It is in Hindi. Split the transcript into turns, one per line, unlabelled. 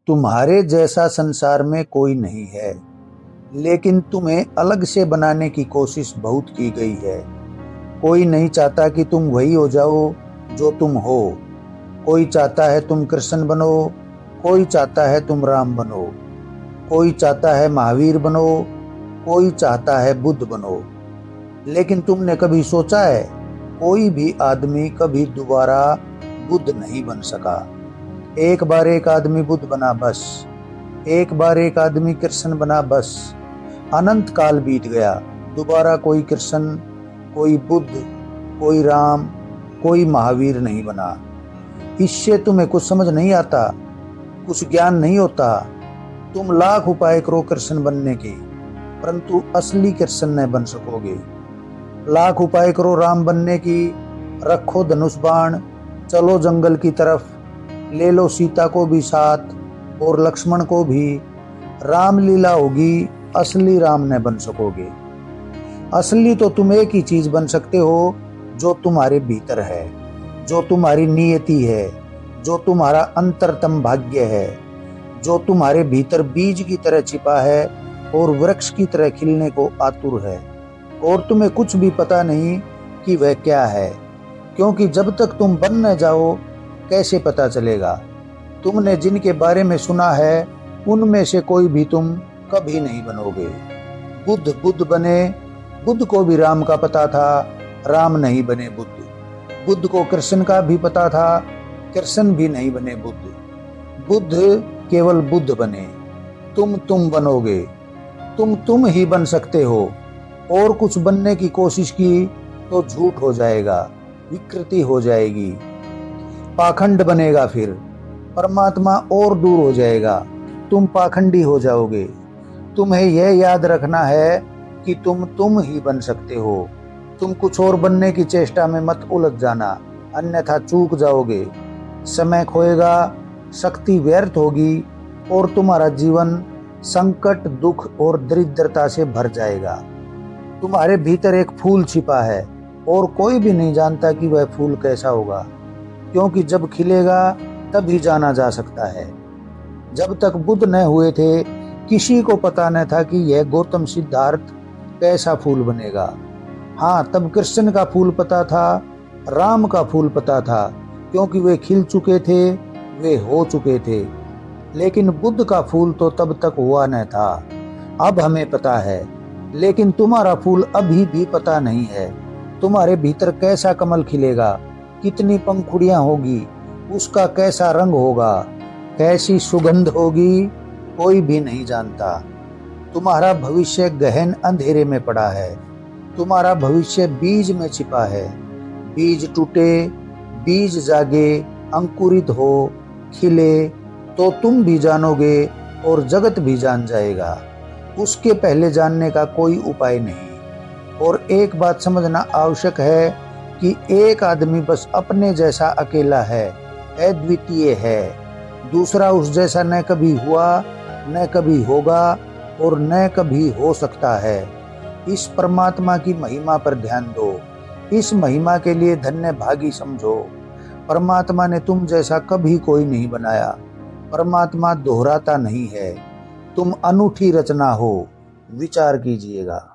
तुम्हारे जैसा संसार में कोई नहीं है, लेकिन तुम्हें अलग से बनाने की कोशिश बहुत की गई है। कोई नहीं चाहता कि तुम वही हो जाओ जो तुम हो। कोई चाहता है तुम कृष्ण बनो, कोई चाहता है तुम राम बनो, कोई चाहता है महावीर बनो, कोई चाहता है बुद्ध बनो। लेकिन तुमने कभी सोचा है, कोई भी आदमी कभी दोबारा बुद्ध नहीं बन सका। एक बार एक आदमी बुद्ध बना बस, एक बार एक आदमी कृष्ण बना बस। अनंत काल बीत गया, दोबारा कोई कृष्ण, कोई बुद्ध, कोई राम, कोई महावीर नहीं बना। इससे तुम्हें कुछ समझ नहीं आता, कुछ ज्ञान नहीं होता। तुम लाख उपाय करो कृष्ण बनने के, परंतु असली कृष्ण न बन सकोगे। लाख उपाय करो राम बनने की, रखो धनुष बाण, चलो जंगल की तरफ, ले लो सीता को भी साथ और लक्ष्मण को भी। रामलीला होगी, असली राम न बन सकोगे। असली तो तुम एक ही चीज बन सकते हो, जो तुम्हारे भीतर है, जो तुम्हारी नियति है, जो तुम्हारा अंतरतम भाग्य है, जो तुम्हारे भीतर बीज की तरह छिपा है और वृक्ष की तरह खिलने को आतुर है। और तुम्हें कुछ भी पता नहीं कि वह क्या है, क्योंकि जब तक तुम बन न जाओ कैसे पता चलेगा। तुमने जिनके बारे में सुना है, उनमें से कोई भी तुम कभी नहीं बनोगे। बुद्ध बुद्ध बने, बुद्ध को भी राम का पता था, राम नहीं बने बुद्ध। बुद्ध को कृष्ण का भी पता था, कृष्ण भी नहीं बने बुद्ध। बुद्ध केवल बुद्ध बने। तुम बनोगे, तुम ही बन सकते हो। और कुछ बनने की कोशिश की तो झूठ हो जाएगा, विकृति हो जाएगी, पाखंड बनेगा, फिर परमात्मा और दूर हो जाएगा, तुम पाखंडी हो जाओगे। तुम्हें यह याद रखना है कि तुम ही बन सकते हो। तुम कुछ और बनने की चेष्टा में मत उलझ जाना, अन्यथा चूक जाओगे। समय खोएगा, शक्ति व्यर्थ होगी और तुम्हारा जीवन संकट, दुख और दरिद्रता से भर जाएगा। तुम्हारे भीतर एक फूल छिपा है और कोई भी नहीं जानता कि वह फूल कैसा होगा, क्योंकि जब खिलेगा तभी जाना जा सकता है। जब तक बुद्ध न हुए थे, किसी को पता न था कि यह गौतम सिद्धार्थ कैसा फूल बनेगा। हाँ, तब कृष्ण का फूल पता था, राम का फूल पता था, क्योंकि वे खिल चुके थे, वे हो चुके थे। लेकिन बुद्ध का फूल तो तब तक हुआ न था। अब हमें पता है, लेकिन तुम्हारा फूल अभी भी पता नहीं है। तुम्हारे भीतर कैसा कमल खिलेगा, कितनी पंखुड़ियां होगी, उसका कैसा रंग होगा, कैसी सुगंध होगी, कोई भी नहीं जानता। तुम्हारा भविष्य गहन अंधेरे में पड़ा है। तुम्हारा भविष्य बीज में छिपा है। बीज टूटे, बीज जागे, अंकुरित हो, खिले तो तुम भी जानोगे और जगत भी जान जाएगा। उसके पहले जानने का कोई उपाय नहीं। और एक बात समझना आवश्यक है कि एक आदमी बस अपने जैसा अकेला है, अद्वितीय है। दूसरा उस जैसा न कभी हुआ, न कभी होगा और न कभी हो सकता है। इस परमात्मा की महिमा पर ध्यान दो, इस महिमा के लिए धन्य भागी समझो। परमात्मा ने तुम जैसा कभी कोई नहीं बनाया। परमात्मा दोहराता नहीं है। तुम अनूठी रचना हो, विचार कीजिएगा।